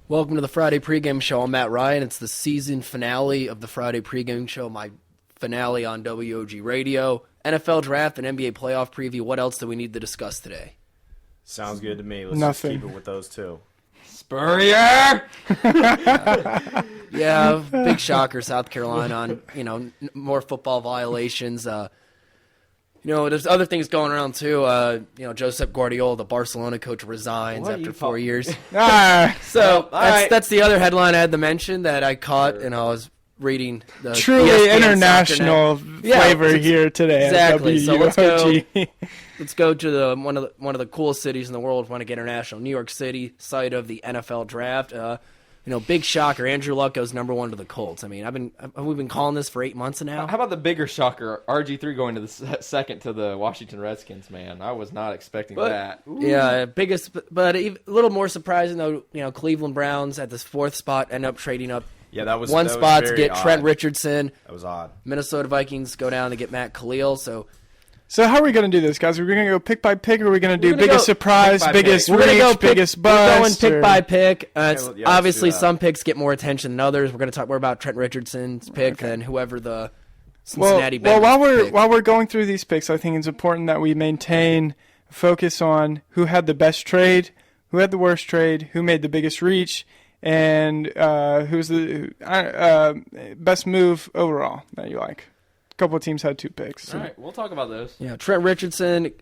Welcome to the Friday Pregame Show. I'm Matt Ryan. It's the season finale of the Friday Pregame Show, my finale on WUOG Radio. NFL Draft and NBA Playoff Preview. What else do we need to discuss today? Sounds good to me. Let's Nothing. just keep it with those two. Spurrier! Yeah, big shocker, South Carolina on, more football violations. There's other things going around too. Josep Guardiola, the Barcelona coach, resigns after 4 years. So that's the other headline I had to mention that I caught, and I was reading the truly ESPN international flavor here today. Exactly. So let's go to go. one of the coolest cities in the world. Want to get international? New York City, site of the NFL Draft. Big shocker. Andrew Luck goes number 1 to the Colts. I mean, we've been calling this for 8 months now. How about the bigger shocker? RG3 going to the second to the Washington Redskins. Man, I was not expecting that. Ooh. Yeah, biggest, but a little more surprising though. Cleveland Browns at this 4th spot end up trading up. Yeah, that was one that spot was to very get odd. Trent Richardson. That was odd. Minnesota Vikings go down to get Matt Khalil. So how are we going to do this, guys? Are we going to go pick by pick, or are we going to do We're gonna biggest go surprise, pick by biggest pick. We're gonna reach, biggest bust? We're going pick by pick. let's Obviously, do that. some picks get more attention than others. We're going to talk more about Trent Richardson's pick than whoever the Cincinnati Well, Bengals while we're going through these picks, I think it's important that we maintain focus on who had the best trade, who had the worst trade, who made the biggest reach, and who's the best move overall that you like. A couple of teams had 2 picks. So. All right, we'll talk about those. Yeah, Trent Richardson,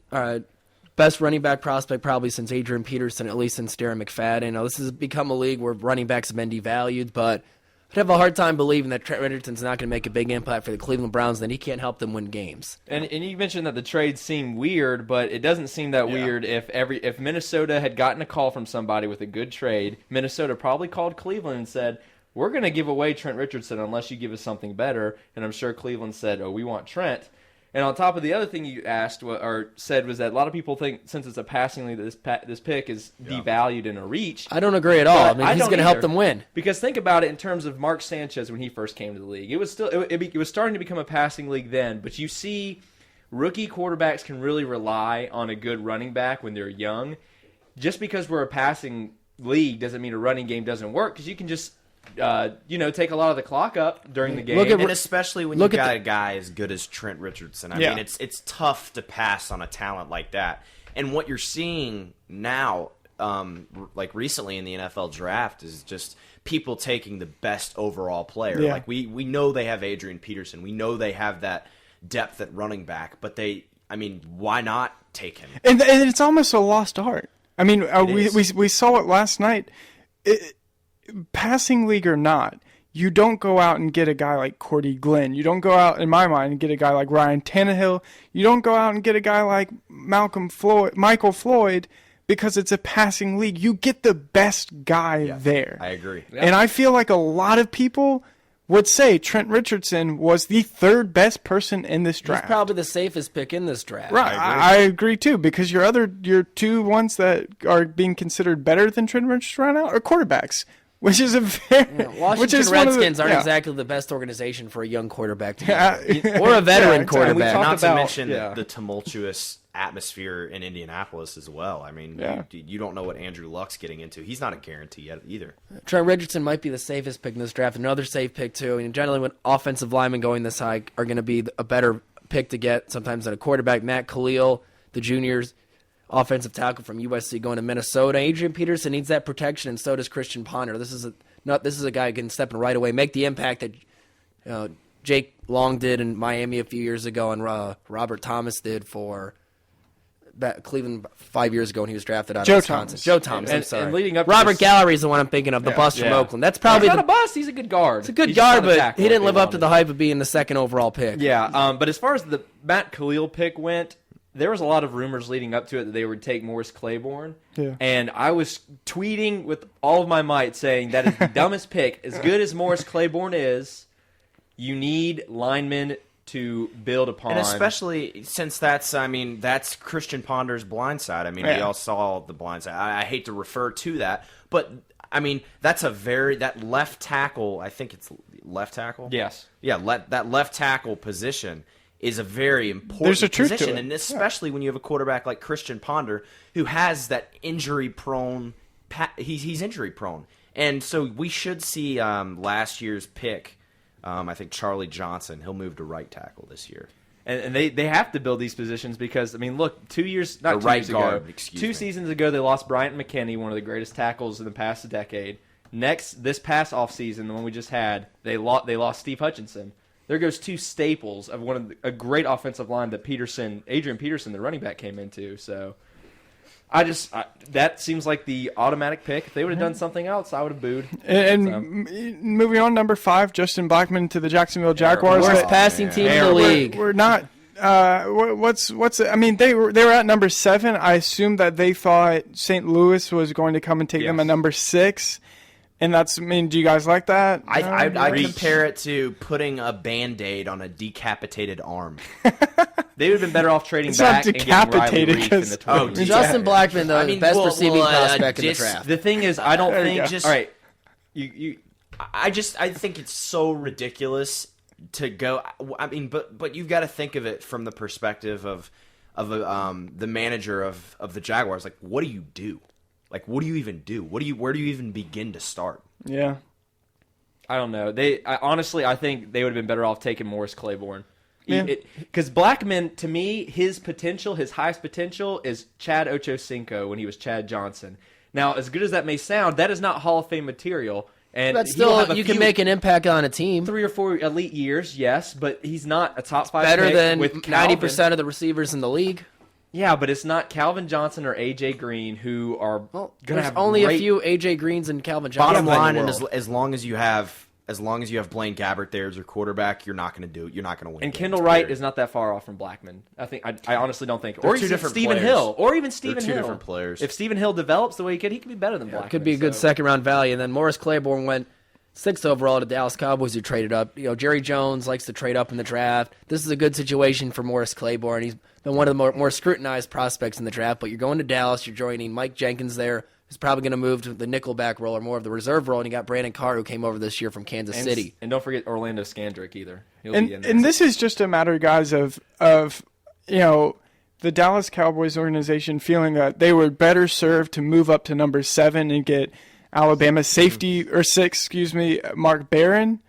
best running back prospect probably since Adrian Peterson, at least since Darren McFadden. This has become a league where running backs have been devalued, but I'd have a hard time believing that Trent Richardson's not going to make a big impact for the Cleveland Browns, then he can't help them win games. And you mentioned that the trades seem weird, but it doesn't seem that weird if Minnesota had gotten a call from somebody with a good trade. Minnesota probably called Cleveland and said, we're going to give away Trent Richardson unless you give us something better. And I'm sure Cleveland said, we want Trent. And on top of the other thing you asked or said was that a lot of people think since it's a passing league that this pick is devalued in a reach. I don't agree at all. But He's going to help them win. Because think about it in terms of Mark Sanchez when he first came to the league. It was still it was starting to become a passing league then, but you see rookie quarterbacks can really rely on a good running back when they're young. Just because we're a passing league doesn't mean a running game doesn't work because you can just take a lot of the clock up during the game. And especially when you got a guy as good as Trent Richardson. I mean, it's tough to pass on a talent like that. And what you're seeing now, like recently in the NFL draft, is just people taking the best overall player. Yeah. Like we know they have Adrian Peterson. We know they have that depth at running back. But why not take him? And it's almost a lost art. I mean, we saw it last night. Passing league or not, you don't go out and get a guy like Cordy Glenn. You don't go out, in my mind, and get a guy like Ryan Tannehill. You don't go out and get a guy like Michael Floyd because it's a passing league. You get the best guy there. I agree. Yeah. And I feel like a lot of people would say Trent Richardson was the 3rd best person in this draft. He's probably the safest pick in this draft. Right, I agree too, because your 2 ones that are being considered better than Trent Richardson right now are quarterbacks. Which is Washington Redskins aren't exactly the best organization for a young quarterback to be or a veteran quarterback. Not to mention the tumultuous atmosphere in Indianapolis as well. I mean, you don't know what Andrew Luck's getting into. He's not a guarantee yet either. Trent Richardson might be the safest pick in this draft. Another safe pick too. And generally, when offensive linemen going this high are going to be a better pick to get sometimes than a quarterback. Matt Khalil, the juniors. Offensive tackle from USC going to Minnesota. Adrian Peterson needs that protection, and so does Christian Ponder. This is a guy who can step in right away, make the impact that Jake Long did in Miami a few years ago, and Robert Thomas did for Cleveland 5 years ago when he was drafted out of Wisconsin. Joe Thomas. I'm sorry. And leading up to Robert Gallery is the one I'm thinking of, the bust from Oakland. That's probably he's not a bust. He's a good guard. It's a good guard, but he didn't live up to the hype of being the 2nd overall pick. Yeah, but as far as the Matt Khalil pick went, there was a lot of rumors leading up to it that they would take Morris Claiborne. Yeah. And I was tweeting with all of my might saying that is the dumbest pick. As good as Morris Claiborne is, you need linemen to build upon. And especially since that's Christian Ponder's blind side. I mean, we all saw the blind side. I hate to refer to that, but I mean, that's that left tackle, I think it's left tackle? Yes. Yeah, that left tackle position is a very important position, and especially when you have a quarterback like Christian Ponder, who has that injury-prone he's injury prone, and so we should see last year's pick. I think Charlie Johnson. He'll move to right tackle this year. And they have to build these positions because, I mean, look, 2 years, not 2 right years guard, ago, excuse two me. seasons ago, they lost Bryant McKinney, one of the greatest tackles in the past decade. This past offseason, the one we just had, they lost Steve Hutchinson. There goes two staples of a great offensive line that Adrian Peterson, the running back, came into. So that seems like the automatic pick. If they would have done something else, I would have booed. And moving on, number 5, Justin Blackman to the Jacksonville Jaguars. Worst passing team in the league. We're not. What's? I mean, they were at number 7. I assume that they thought St. Louis was going to come and take them at number 6. And that's, I mean, do you guys like that? I compare it to putting a Band-Aid on a decapitated arm. They would have been better off trading It's back not and getting Riley decapitated Reef in the 20s. Justin Blackman, though, the best receiving prospect in the draft. The thing is, I don't think go. just all right. I think it's so ridiculous to go. I mean, but you've got to think of it from the perspective of the manager of the Jaguars. Like, what do you do? Like, what do you even do? Where do you even begin to start? Yeah. I don't know. Honestly, I think they would have been better off taking Morris Claiborne. Yeah. Because Blackman, to me, his highest potential is Chad Ochocinco when he was Chad Johnson. Now, as good as that may sound, that is not Hall of Fame material. And But still, you can make an impact on a team. 3 or 4 elite years, yes, but he's not a top 5 Better pick than with 90% of the receivers in the league. Yeah, but it's not Calvin Johnson or A.J. Green who are going to There's have only great... a few A.J. Greens and Calvin Johnson. Bottom line, in and the world. as long as you have Blaine Gabbert there as your quarterback, you're not going to do it. You're not going to win. And games, Kendall Wright period. is not that far off from Blackman. I honestly don't think. They're Or two even different Stephen players. Hill. Or even Stephen two Hill. different players. If Stephen Hill develops the way he could be better than Blackman. Could be a good second-round value. And then Morris Claiborne went 6th overall to Dallas Cowboys, who traded up. Jerry Jones likes to trade up in the draft. This is a good situation for Morris Claiborne. He's been one of the more scrutinized prospects in the draft, but you're going to Dallas. You're joining Mike Jenkins there, who's probably going to move to the nickelback role or more of the reserve role, and you got Brandon Carr, who came over this year from Kansas City. And don't forget Orlando Scandrick either. He'll And be in there. and this is just a matter, guys, of the Dallas Cowboys organization feeling that they were better served to move up to number 7 and get Alabama safety or 6, Mark Barron,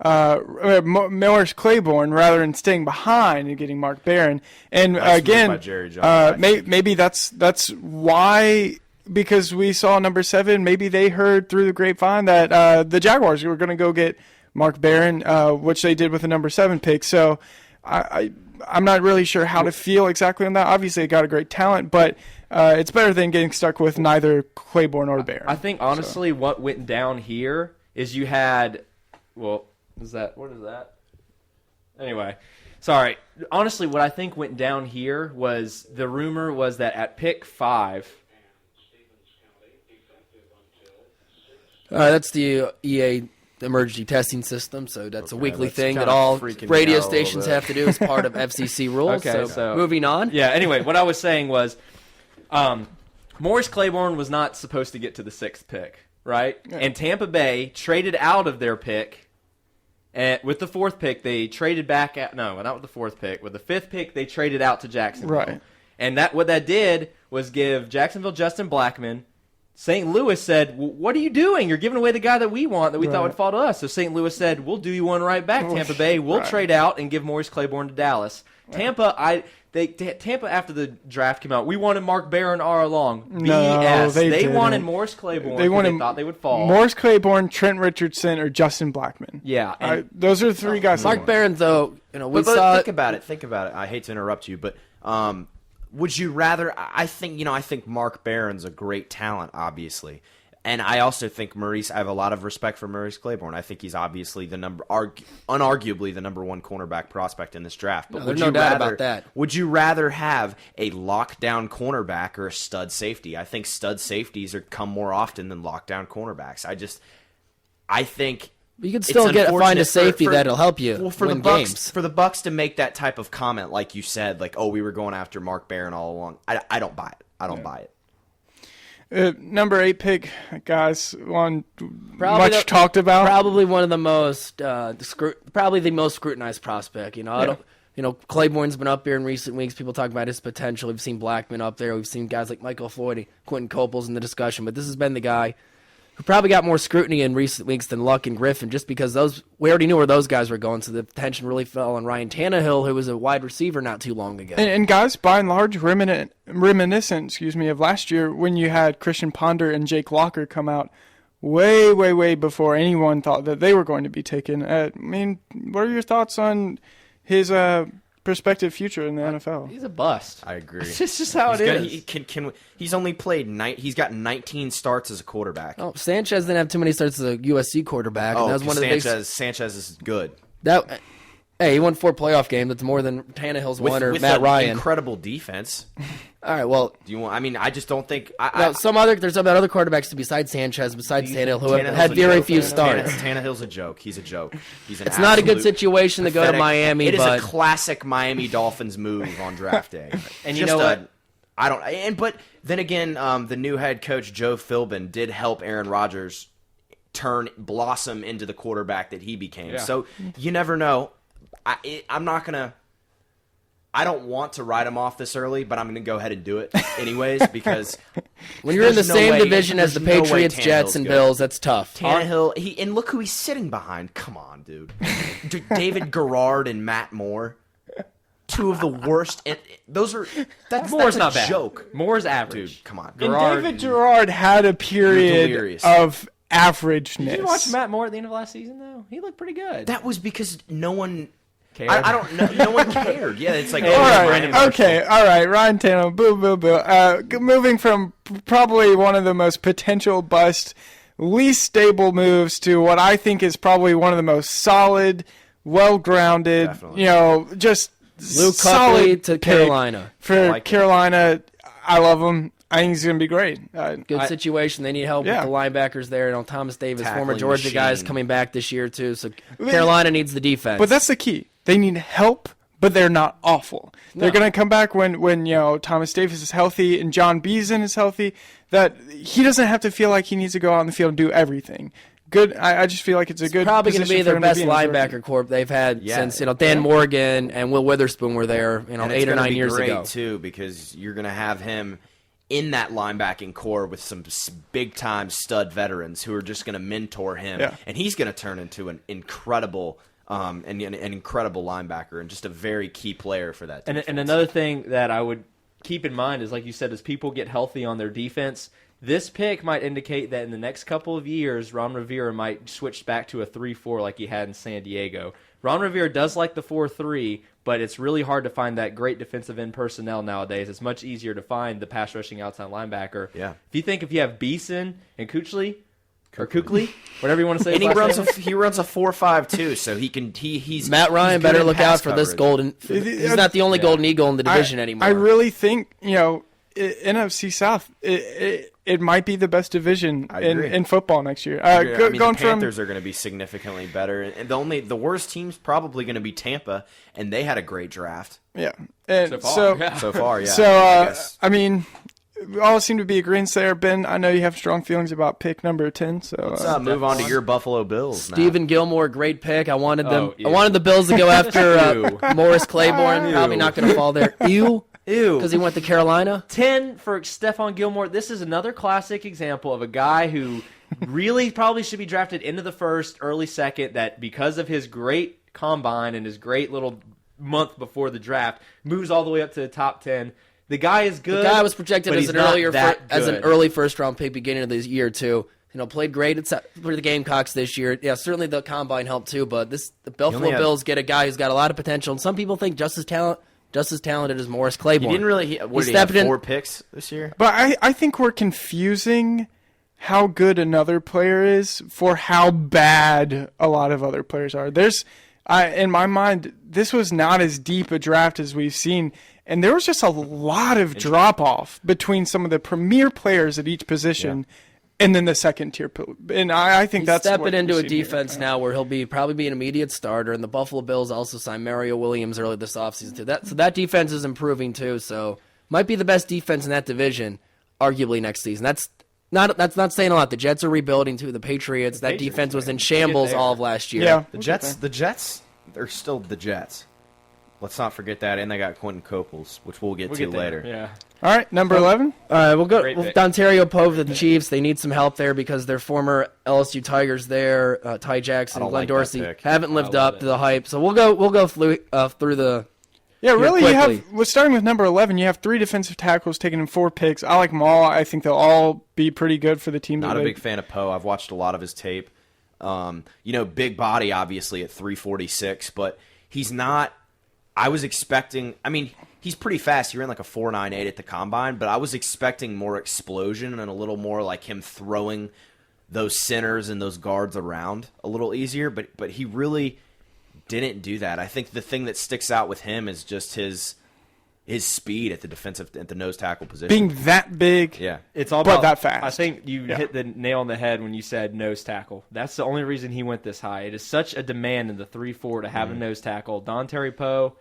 Morris Claiborne, rather than staying behind and getting Mark Barron. And Nice move again, by Jerry Jones. maybe that's why. Because we saw number 7, maybe they heard through the grapevine that the Jaguars were going to go get Mark Barron, which they did with the number 7 pick. So I'm not really sure how to feel exactly on that. Obviously, they got a great talent, but it's better than getting stuck with neither Claiborne or Barron. I think, honestly, what went down here is you had – what is that? Anyway, sorry. Honestly, what I think went down here was the rumor was that at pick 5 – That's the EA emergency testing system, so that's a weekly that's thing that kinda all freaking radio me out a little stations bit. have to do as part of FCC rules. Okay, so moving on. Yeah, anyway, what I was saying was Morris Claiborne was not supposed to get to the 6th pick, right? Yeah. And Tampa Bay traded out of their pick. And with the 4th pick, they traded back – no, not with the 4th pick. With the 5th pick, they traded out to Jacksonville. Right. And what that did was give Jacksonville Justin Blackman. St. Louis said, what are you doing? You're giving away the guy that we want that we thought would fall to us. So St. Louis said, we'll do you one right back, Tampa Bay. We'll trade out and give Morris Claiborne to Dallas. Tampa, Tampa after the draft came out, we wanted Mark Barron all along. No, BS. they They didn't. wanted Morris Claiborne They wanted they thought they would fall. Morris Claiborne, Trent Richardson, or Justin Blackman. Yeah. And Those are the 3 guys. Mark Barron, though, we But saw think about it. I hate to interrupt you, but would you rather? I think Mark Barron's a great talent, obviously, and I also think I have a lot of respect for Maurice Claiborne. I think he's obviously unarguably the number 1 cornerback prospect in this draft. But there's no doubt about that. Would you rather have a lockdown cornerback or a stud safety? I think stud safeties come more often than lockdown cornerbacks. I think. you can still find a unfortunate safety that'll help you for win the Bucs, games. For the Bucs to make that type of comment, like you said, like, oh, we were going after Mark Barron all along. I don't buy it. I don't buy it. Number 8 pick, guys, much talked about. Probably one of the most, probably the most scrutinized prospect. Claiborne's been up here in recent weeks. People talk about his potential. We've seen Blackman up there. We've seen guys like Michael Floyd, Quentin Copels in the discussion. But this has been the guy who probably got more scrutiny in recent weeks than Luck and Griffin, just because we already knew where those guys were going. So the attention really fell on Ryan Tannehill, who was a wide receiver not too long ago. And guys, by and large, reminiscent, of last year when you had Christian Ponder and Jake Locker come out way, way, way before anyone thought that they were going to be taken. What are your thoughts on his prospective future in the NFL? He's a bust. I agree. It's just how it is. He's only played he's got 19 starts as a quarterback. Oh, Sanchez didn't have too many starts as a USC quarterback. And that was one of the Sanchez is good. He won 4 playoff games. That's more than Tannehill's won or with Matt Ryan. Incredible defense. All right, well, do you want? I just don't think. There's about other quarterbacks besides Sanchez, besides Tannehill, who have had very few starts. Tannehill's a joke. He's a joke. It's not a good situation to go to Miami. It is a classic Miami Dolphins move on draft day. And you know what? But then again, the new head coach Joe Philbin did help Aaron Rodgers blossom into the quarterback that he became. Yeah. So you never know. I'm not gonna. I don't want to write him off this early, but I'm going to go ahead and do it anyways because when you're in the same division as the Patriots, Jets, and Bills, that's tough. Tannehill, and look who he's sitting behind. Come on, dude. David Garrard and Matt Moore, 2 of the worst. And Moore's not a bad. Joke. Moore's average. Dude, come on. And David Garrard had a period of averageness. Did you watch Matt Moore at the end of last season though? He looked pretty good. That was because no one. I don't know. No one cared. Yeah, it's like all right, Ryan Tannehill, boo, boo, boo. Moving from probably one of the most potential bust, least stable moves to what I think is probably one of the most solid, well-grounded, just Luke Kuechly to Carolina. For Carolina, I love him. I think he's going to be great. Good situation. They need help with the linebackers there. Thomas Davis, former Georgia guy, is coming back this year too. So Carolina needs the defense. But that's the key. They need help, but they're not awful. They're going to come back when Thomas Davis is healthy and John Beason is healthy. That he doesn't have to feel like he needs to go out on the field and do everything. Good. I just feel like it's good. Probably going to be their best linebacker corps they've had since Dan Morgan and Will Witherspoon were there 8 or 9 years ago. Too, because you're going to have him in that linebacking core with some big-time stud veterans who are just going to mentor him, and he's going to turn into an incredible an incredible linebacker and just a very key player for that defense. And another thing that I would keep in mind is, like you said, as people get healthy on their defense, this pick might indicate that in the next couple of years, Ron Rivera might switch back to a 3-4 like he had in San Diego. Ron Rivera does like the 4-3, but it's really hard to find that great defensive end personnel nowadays. It's much easier to find the pass rushing outside linebacker. Yeah. If you have Beason and Kuechly, whatever you want to say. And he runs a 4.52, so he's Matt Ryan better look out for this golden. He's not the only golden eagle in the division anymore. I really think NFC South. It might be the best division in football next year. The Panthers are going to be significantly better, and the worst team's probably going to be Tampa, and they had a great draft. Yeah, so far, yeah. So we all seem to be agreeing there. Ben, I know you have strong feelings about pick number 10. So let's move on to your Buffalo Bills. Stephen Gilmore, great pick. I wanted them. I wanted the Bills to go after Morris Claiborne. Probably not going to fall there. Ew. Because he went to Carolina. 10 for Stephon Gilmore. This is another classic example of a guy who really probably should be drafted into the first, early second, that because of his great combine and his great little month before the draft, moves all the way up to the top 10. The guy is good. The guy was projected as an early first-round pick beginning of this year, too. Played great for the Gamecocks this year. Yeah, certainly the combine helped, too, but the Buffalo Bills get a guy who's got a lot of potential, and some people think just as talented as Morris Claiborne. He didn't really. He had 4 picks this year? But I think we're confusing how good another player is for how bad a lot of other players are. In my mind, this was not as deep a draft as we've seen, and there was just a lot of drop-off between some of the premier players at each position. Yeah. And then the second tier, and I think that's stepping into a defense now where he'll probably be an immediate starter. And the Buffalo Bills also signed Mario Williams early this offseason too. So that defense is improving too. So might be the best defense in that division, arguably next season. That's not saying a lot. The Jets are rebuilding too. The Patriots, that defense was in shambles all of last year. Yeah, the Jets, they're still the Jets. Let's not forget that, and they got Quentin Coples, which we'll get to later. Yeah. All right, number 11. We'll go Great pick. Ontario Poe to the Chiefs. They need some help there because their former LSU Tigers there, Ty Jackson, I don't Glenn like that Dorsey, pick. haven't lived love up it. to the hype. So we'll go through the. Yeah, really, you quickly. have, well, starting with number 11, you have 3 defensive tackles taken in 4 picks. I like them all. I think they'll all be pretty good for the team. Not a big fan of Poe. I've watched a lot of his tape. Big body, obviously, at 346, but he's not. I was expecting. I mean, he's pretty fast. He ran like a 4.98 at the combine, but I was expecting more explosion and a little more like him throwing those centers and those guards around a little easier. But he really didn't do that. I think the thing that sticks out with him is just his speed at the nose tackle position. Being that big. Yeah. It's all But about that fast. I think you hit the nail on the head when you said nose tackle. That's the only reason he went this high. It is such a demand in the 3-4 to have a nose tackle. Dontari Poe,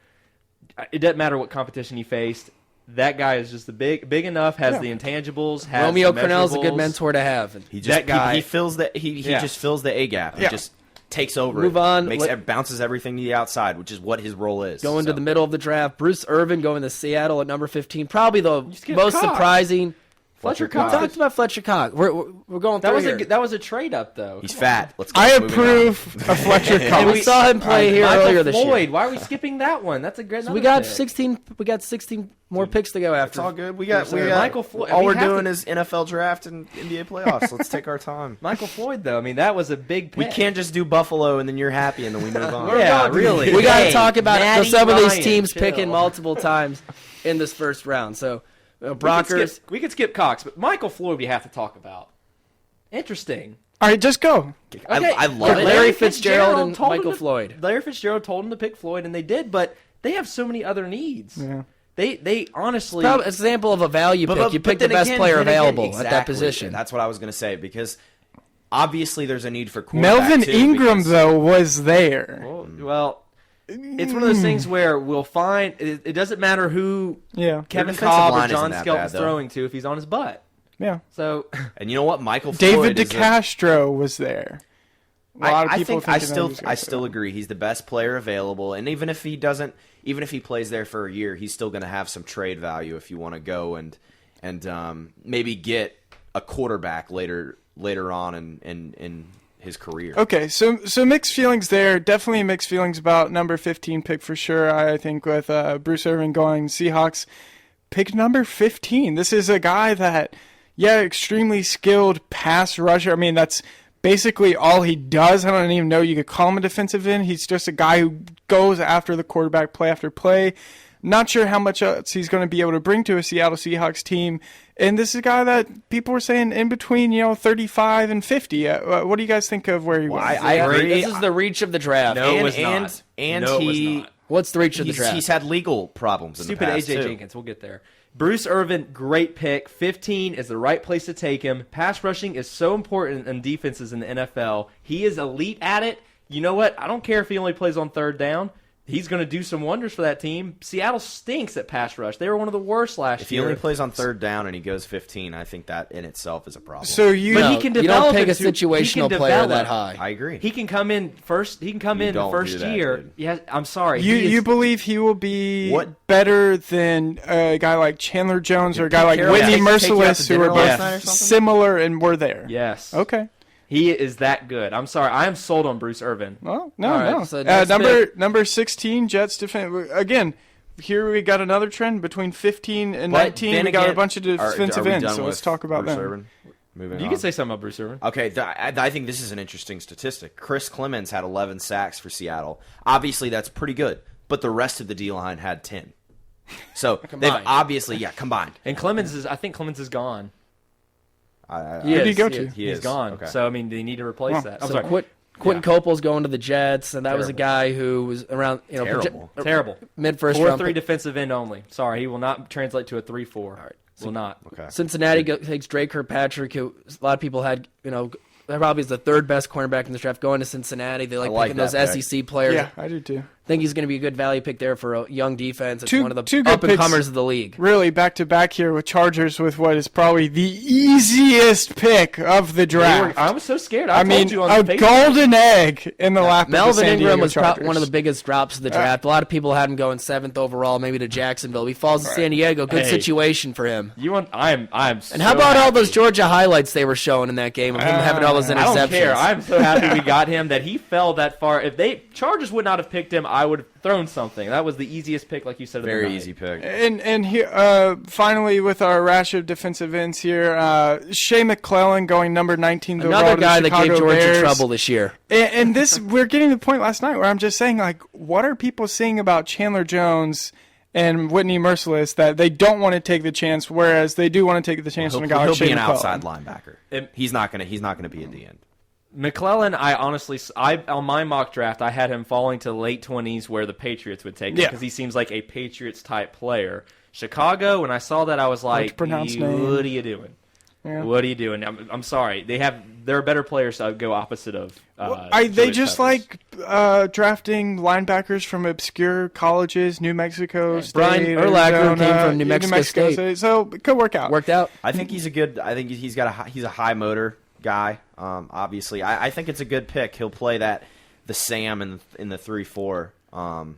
it doesn't matter what competition he faced. That guy is just big enough, has the intangibles, has Romeo the Cornell's a good measurables. mentor to have. He just that guy. he fills that he just fills the A gap. He Yeah. just takes over. Move it, on. bounces everything to the outside, which is what his role is. Going to the middle of the draft, Bruce Irvin going to Seattle at number 15. Probably the skipped most Cox. surprising. Fletcher We Cox. talked about Fletcher Cox. We're going That through was here. that was a trade up though. He's Come fat. Let's go. I Moving approve of Fletcher And Cox. we saw him play here Michael earlier this Floyd. year. Why are we skipping that one? That's a great. So we got 16. We got 16 more picks to go after. It's all good. We got Michael Floyd. All We we're have doing to- is NFL draft and NBA playoffs. Let's take our time. Michael Floyd though. I mean, that was a big pick. We can't just do Buffalo and then you're happy and then we move on. Yeah, really. We got to Hey, talk about Matty some of these Ryan, teams chill. picking multiple times in this first round. So We Brockers. could skip Cox, but Michael Floyd we have to talk about. Interesting. All right, just go. I love Yeah, it. Larry Fitzgerald and told him Michael to- Floyd. Larry Fitzgerald told him to pick Floyd, and they did, but they have so many other needs. Yeah. They honestly. Probably an example of a value pick. You pick the then best again- player then again, available at that exactly. position. That's what I was going to say because obviously there's a need for quarterback Melvin too, Ingram, because- though, was there. Well, it's one of those things where we'll find it doesn't matter who Yeah. Kevin defensive Cobb or line isn't John that Skelton's bad, though. throwing to if he's on his butt. Yeah. So And you know what? Michael David Floyd is a- DeCastro was there. A lot of people I thinking that he was gonna I say still that. agree. He's the best player available, and even if he plays there for a year, he's still going to have some trade value if you want to go and maybe get a quarterback later on in his career. Okay, so mixed feelings there. Definitely mixed feelings about number 15 pick for sure. I think with Bruce Irvin going Seahawks, pick number 15. This is a guy that, extremely skilled pass rusher. I mean, that's basically all he does. I don't even know you could call him a defensive end. He's just a guy who goes after the quarterback play after play. Not sure how much else he's going to be able to bring to a Seattle Seahawks team. And this is a guy that people were saying in between, 35 and 50. What do you guys think of where he went? I agree. This is the reach of the draft. No, it and was not. and No, it was he not. What's the reach of the draft? he's had legal problems. In Stupid the past, AJ too. Jenkins. We'll get there. Bruce Irvin, great pick. 15 is the right place to take him. Pass rushing is so important in defenses in the NFL. He is elite at it. You know what? I don't care if he only plays on third down. He's going to do some wonders for that team. Seattle stinks at pass rush. They were one of the worst last If he year. only plays on third down and he goes 15, I think that in itself is a problem. So you, But he can you develop don't pick a into- he situational can player develop. that high. I agree. He can come in first. He can come You in the don't first do that, year. dude. Yeah, I'm sorry. you He is- you believe he will be What? better than a guy like Chandler Jones or a guy like Carroll Whitney take you out to Merciless, who dinner are last both night or something? similar and were there? Yes. Okay. He is that good. I'm sorry. I am sold on Bruce Irvin. Well, no, All right, no. so next Number 16, Jets defense. Again, here we got another trend between 15 and But 19. then We got a again- bunch of defensive are we ends, done so let's with talk about Bruce them. Irvin? Moving You on. can say something about Bruce Irvin. Okay, I think this is an interesting statistic. Chris Clemens had 11 sacks for Seattle. Obviously, that's pretty good, but the rest of the D-line had 10. So they've Combined. obviously, combined. And I think Clemens is gone. Where did he go to? He He's is. gone. Okay. So I mean, they need to replace that. I'm So sorry. Quentin Copel's going to the Jets, and that was a guy who was around, Terrible. Terrible. mid first 4-3 round. defensive end only. Sorry, he will not translate to a 3-4. All right. Will not. Okay. Cincinnati takes Drake Kirkpatrick, who a lot of people had, that probably is the third best cornerback in this draft going to Cincinnati. They like I like picking those that pick. SEC players. Yeah, I do too. think he's going to be a good value pick there for a young defense. It's Two one of the good up-and-comers of the league. Really, back-to-back here with Chargers with what is probably the easiest pick of the draft. I was so scared. I mean, a golden egg in the lap of the Melvin San Diego Ingram was Chargers. one of the biggest drops of the draft. A lot of people had him going 7th overall, maybe to Jacksonville. He falls to San Diego. Good situation for him. I'm And how about all those Georgia highlights they were showing in that game of him having all those interceptions? I don't care. I'm so happy we got him that he fell that far. If Chargers would not have picked him, I would have thrown something. That was the easiest pick, like you said. Very easy pick. And here, finally, with our rash of defensive ends here, Shea McClellan going number 19 overall Another to guy the that Chicago gave Georgia Bears. trouble this year. And this, we're getting to the point last night where I'm just saying, like, what are people saying about Chandler Jones and Whitney Merciless that they don't want to take the chance, whereas they do want to take the chance on a guy like He'll Shea be an McClellan. outside linebacker. He's not gonna be at the end. McClellan, on my mock draft, I had him falling to the late 20s where the Patriots would take him because he seems like a Patriots-type player. Chicago, when I saw that, I was like, what are you doing? Yeah. What are you doing? I'm sorry. There are better players to go opposite of. They just like drafting linebackers from obscure colleges, New Mexico State. Brian Urlacher came from New Mexico State. So it could work out. Worked out. I think he's he's a high motor guy. Obviously, I think it's a good pick. He'll play the Sam in the 3-4.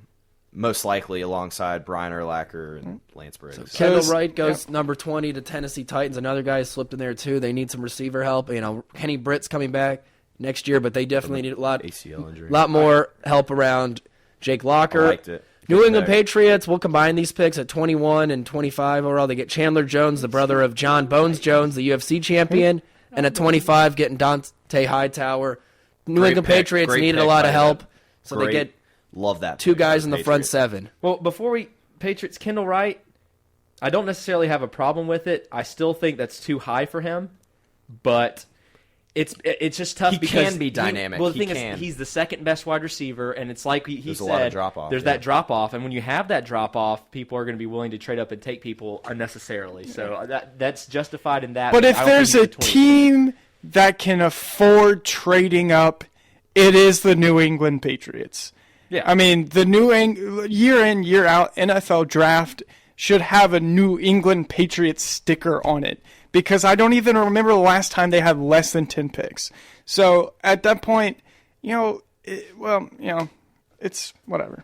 Most likely alongside Brian Urlacher and Lance Briggs. So Kendall Wright goes number 20 to Tennessee Titans. Another guy slipped in there too. They need some receiver help. Kenny Britt's coming back next year, but they definitely need a lot ACL injury. Lot more help around Jake Locker. I liked it. New England Patriots will combine these picks at 21 and 25 overall. They get Chandler Jones, the brother of John Bones Jones, the UFC champion, and at 25 getting Dante Hightower. New England Patriots needed a lot of help, so they get love that two guys in the front seven. Well, Patriots, Kendall Wright, I don't necessarily have a problem with it. I still think that's too high for him, but it's just tough because he can be dynamic. The thing is, he's the second best wide receiver, and it's like he there's said, a lot of drop-off, there's that drop-off, and when you have that drop-off, people are going to be willing to trade up and take people unnecessarily. So that's justified in that. But if there's a team that can afford trading up, it is the New England Patriots. Yeah. I mean, the year in, year out NFL draft should have a New England Patriots sticker on it because I don't even remember the last time they had less than 10 picks. So at that point, it's whatever.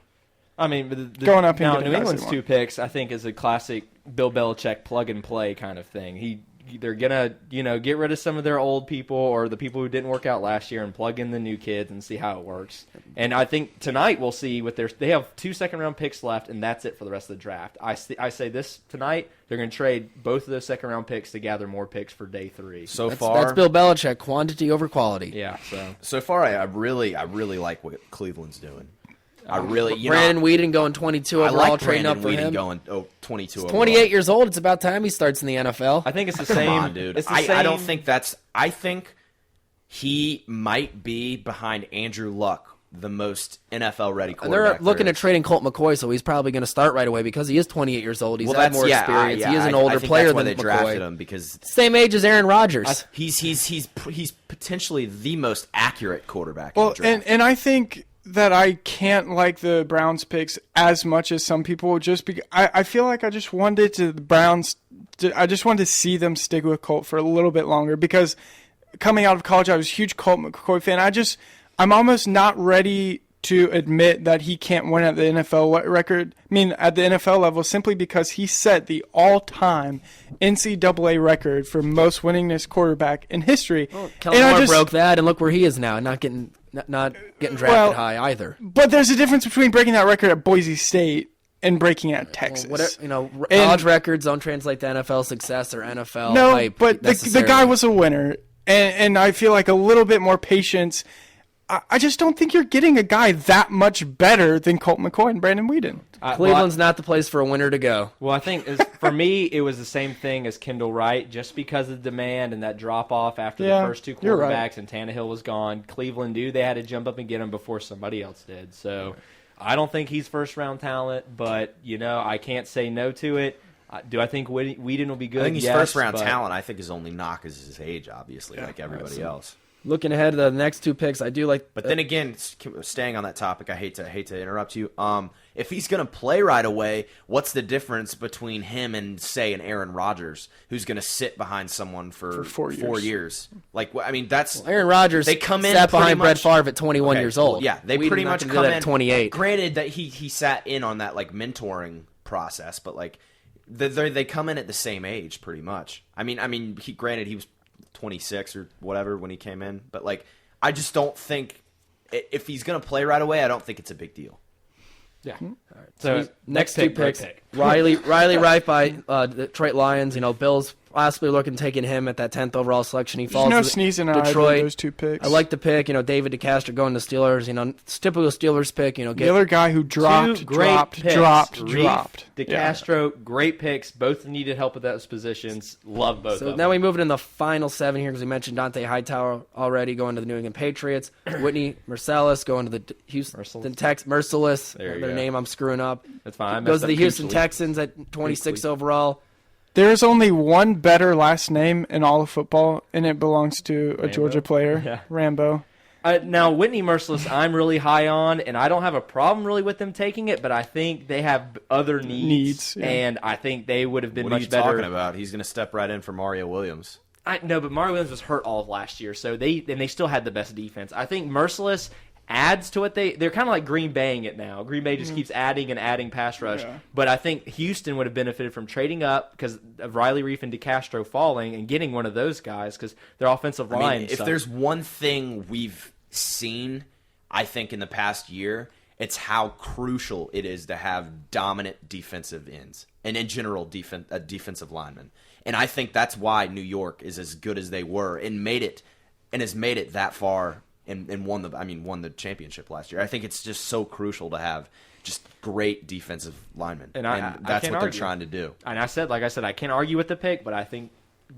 I mean, going up now New England's 2 picks, I think, is a classic Bill Belichick plug and play kind of thing. They're gonna, get rid of some of their old people or the people who didn't work out last year and plug in the new kids and see how it works. And I think tonight we'll see they have 2 second-round picks left, and that's it for the rest of the draft. I say this tonight, they're going to trade both of those second-round picks to gather more picks for day 3. That's Bill Belichick, quantity over quality. Yeah. So far, I really like what Cleveland's doing. Brandon Weeden going 22 overall, like trading up for Weeden him. Going 22 overall. 28 years old. It's about time he starts in the NFL. I think it's the same. Come on, dude. I don't think that's. I think he might be behind Andrew Luck, the most NFL ready quarterback. They're looking at trading Colt McCoy, so he's probably going to start right away because he is 28 years old. He's had more experience. He is an older player that's why than they drafted McCoy. him because Same age as Aaron Rodgers. He's potentially the most accurate quarterback. Well, in the draft. and I think that I can't like the Browns picks as much as some people just because I feel like I just wanted I just wanted to see them stick with Colt for a little bit longer because coming out of college I was a huge Colt McCoy fan. I'm almost not ready to admit that he can't win at the NFL record. I mean, at the NFL level, simply because he set the all-time NCAA record for most winningest quarterback in history. Well, Kellen Moore broke that, and look where he is now, not getting drafted high either. But there's a difference between breaking that record at Boise State and breaking at Texas. College records don't translate to NFL success or NFL hype. But the guy was a winner, and I feel like a little bit more patience. I just don't think you're getting a guy that much better than Colt McCoy and Brandon Weeden. Cleveland's not the place for a winner to go. Well, I think for me, it was the same thing as Kendall Wright, just because of the demand and that drop-off after the first 2 quarterbacks and Tannehill was gone. Cleveland knew they had to jump up and get him before somebody else did. So I don't think he's first-round talent, but, I can't say no to it. Do I think Weeden will be good? I think he's first-round talent. I think his only knock is his age, obviously, like everybody else. Looking ahead to the next 2 picks, I do like. But then again, staying on that topic, I hate to interrupt you. If he's going to play right away, what's the difference between him and, say, an Aaron Rodgers, who's going to sit behind someone for 4 years? Like, I mean, that's Aaron Rodgers. They come in sat behind Brett Favre at 21 years old. Well, yeah, they pretty much come in at 28. Granted that he sat in on that like mentoring process, but like they come in at the same age, pretty much. I mean, granted he was 26 or whatever when he came in, but like I just don't think if he's going to play right away, I don't think it's a big deal. Yeah. All right. So next 2 picks, pick. Riley Wright by the Detroit Lions. Bill's possibly looking taking him at that 10th overall selection. He falls. There's no sneezing on Detroit. Those 2 picks. I like the pick. David DeCastro going to Steelers. It's typical Steelers pick. The other guy who dropped. Reef, DeCastro, great picks. Both needed help at those positions. Love both. So now we move it in the final 7 here because we mentioned Dante Hightower already going to the New England Patriots. Whitney Mercilus going to the Houston Texans. Merciless, their name I'm screwing up. That's fine. Goes to the Houston Texans at 26 overall. There's only one better last name in all of football, and it belongs to a Georgia player, Rambo. Now, Whitney Mercilus, I'm really high on, and I don't have a problem really with them taking it, but I think they have other needs and I think they would have been much better. What are you talking about? He's going to step right in for Mario Williams. No, but Mario Williams was hurt all of last year, so they still had the best defense. I think Mercilus adds to what they're kind of like Green Baying it now. Green Bay just keeps adding and adding pass rush. Yeah. But I think Houston would have benefited from trading up because of Riley Reef and DeCastro falling and getting one of those guys because their offensive line. If there's one thing we've seen, I think, in the past year, it's how crucial it is to have dominant defensive ends and in general defensive linemen. And I think that's why New York is as good as they were and has made it that far. And won the championship last year. I think it's just so crucial to have just great defensive linemen, and that's what they're trying to do. And like I said, I can't argue with the pick, but I think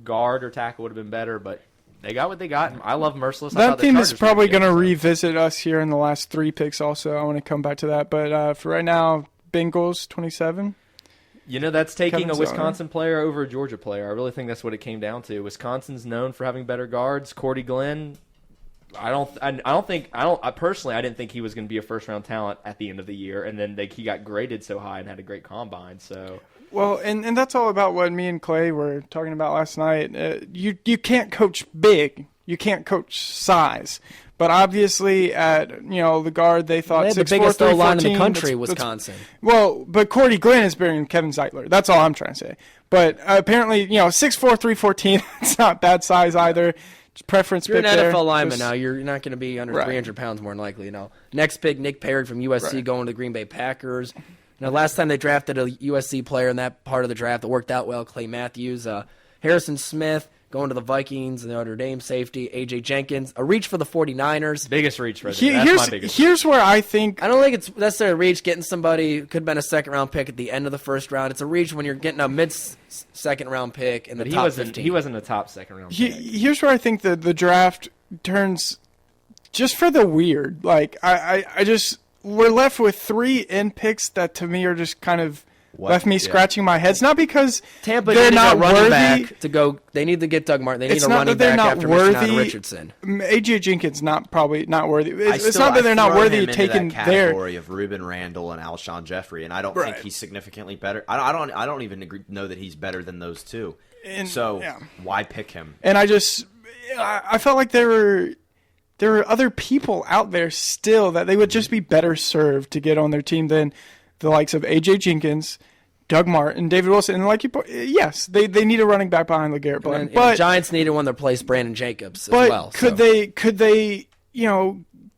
guard or tackle would have been better. But they got what they got. I love Mercilus. That team is probably going to revisit us here in the last 3 picks. Also, I want to come back to that. But for right now, Bengals 27. That's taking a Wisconsin player over a Georgia player. I really think that's what it came down to. Wisconsin's known for having better guards. Cordy Glenn. I personally didn't think he was going to be a first-round talent at the end of the year, and then he got graded so high and had a great combine. So, well, and that's all about what me and Clay were talking about last night. You can't coach big, you can't coach size, but obviously at the guard they thought 6'4", the biggest line in the country, Wisconsin. But Cordy Glenn is better than Kevin Zeitler. That's all I'm trying to say. But apparently, 6'4", 314, it's not bad size either. Preference You're pick an there. NFL lineman now. You're not going to be under 300 pounds more than likely. Next pick, Nick Perry from USC going to the Green Bay Packers. Last time they drafted a USC player in that part of the draft that worked out well, Clay Matthews. Harrison Smith going to the Vikings, the Notre Dame safety, A.J. Jenkins. A reach for the 49ers. Biggest reach right there. That's my biggest Here's where I think... I don't think it's necessarily a reach getting somebody, could have been a second-round pick at the end of the first round. It's a reach when you're getting a mid-second-round pick in the top 15. He wasn't a top second-round pick. Here's where I think the draft turns just for the weird. Like, I just... We're left with 3 end picks that to me are just kind of... left me scratching my head. It's not because Tampa they're not running worthy back to go. They need to get Doug Martin. They need it's a not running that they're back not after worthy. Richardson. AJ Jenkins probably not worthy. It's not that they're not worthy of taking that category of Ruben Randall and Alshon Jeffrey, and I don't think he's significantly better. I don't even know that he's better than those two. Why pick him? And I felt like there were other people out there still that they would just be better served to get on their team than the likes of AJ Jenkins, Doug Martin, David Wilson, and yes, they need a running back behind LeGarrette Blount. But the Giants needed one to replace Brandon Jacobs as well. Could they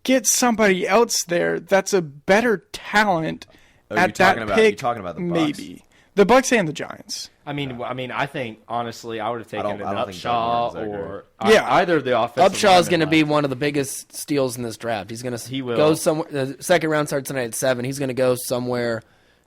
get somebody else there that's a better talent at that pick? You're talking about the Bucs. Maybe the Bucs and the Giants. I mean, I think honestly, I would have taken an Upshaw or either of the offensive. Upshaw is going to be one of the biggest steals in this draft. He will go somewhere. The second round starts tonight at 7. He's going to go somewhere.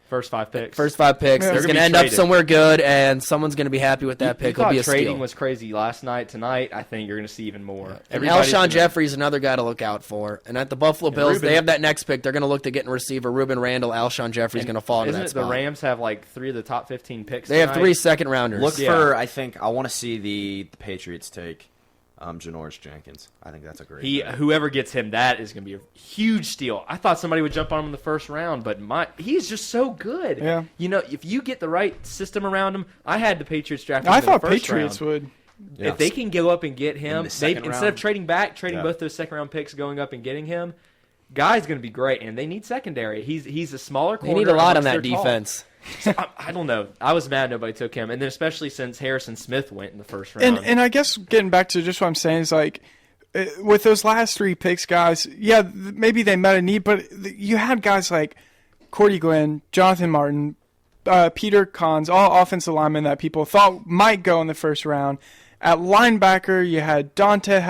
First 5 picks. Yeah. He's going to end up somewhere good, and someone's going to be happy with that pick. He'll be a trading steal. Was crazy last night. Tonight, I think you're going to see even more. Yeah. And Alshon Jeffrey's another guy to look out for. And at the Buffalo Bills, they have that next pick. They're going to look to get in receiver. Ruben Randall, Alshon Jeffrey's going to fall into that spot. The Rams have like 3 of the top 15 picks. They have 3 second rounders. Look for. I want to see the Patriots take Janoris Jenkins. I think that's a great pick. Whoever gets him, that is going to be a huge steal. I thought somebody would jump on him in the first round, but he's just so good. Yeah. If you get the right system around him, I had the Patriots drafted him I in thought the first Patriots round. would. If they can go up and get him, instead of trading both those second-round picks, going up and getting him, Guy's going to be great, and they need secondary. He's a smaller corner. They need a lot on amongst that their tall. defense. So, I don't know. I was mad nobody took him, and then especially since Harrison Smith went in the first round. And I guess getting back to just what I'm saying is like, with those last 3 picks, guys, maybe they met a need, but you had guys like Cordy Glenn, Jonathan Martin, Peter Kahns, all offensive linemen that people thought might go in the first round. At linebacker, you had Dante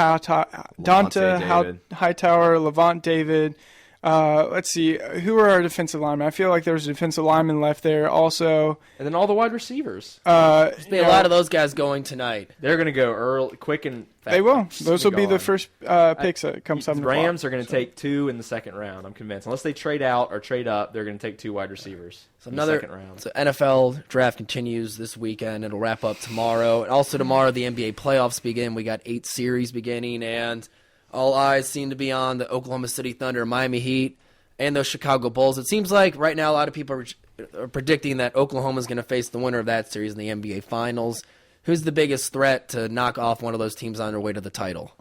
Hightower, Levant David. Let's see, who are our defensive linemen? I feel like there's a defensive lineman left there also. And then all the wide receivers. There's a lot of those guys going tonight. They're going to go early, quick and fast. They will. Those will be the first picks that come 7 o'clock. Rams are going to take 2 in the second round, I'm convinced. Unless they trade out or trade up, they're going to take 2 wide receivers in the second round. So NFL draft continues this weekend. It'll wrap up tomorrow. And also tomorrow, the NBA playoffs begin. We got 8 series beginning, and all eyes seem to be on the Oklahoma City Thunder, Miami Heat, and those Chicago Bulls. It seems like right now a lot of people are predicting that Oklahoma is going to face the winner of that series in the NBA Finals. Who's the biggest threat to knock off one of those teams on their way to the title?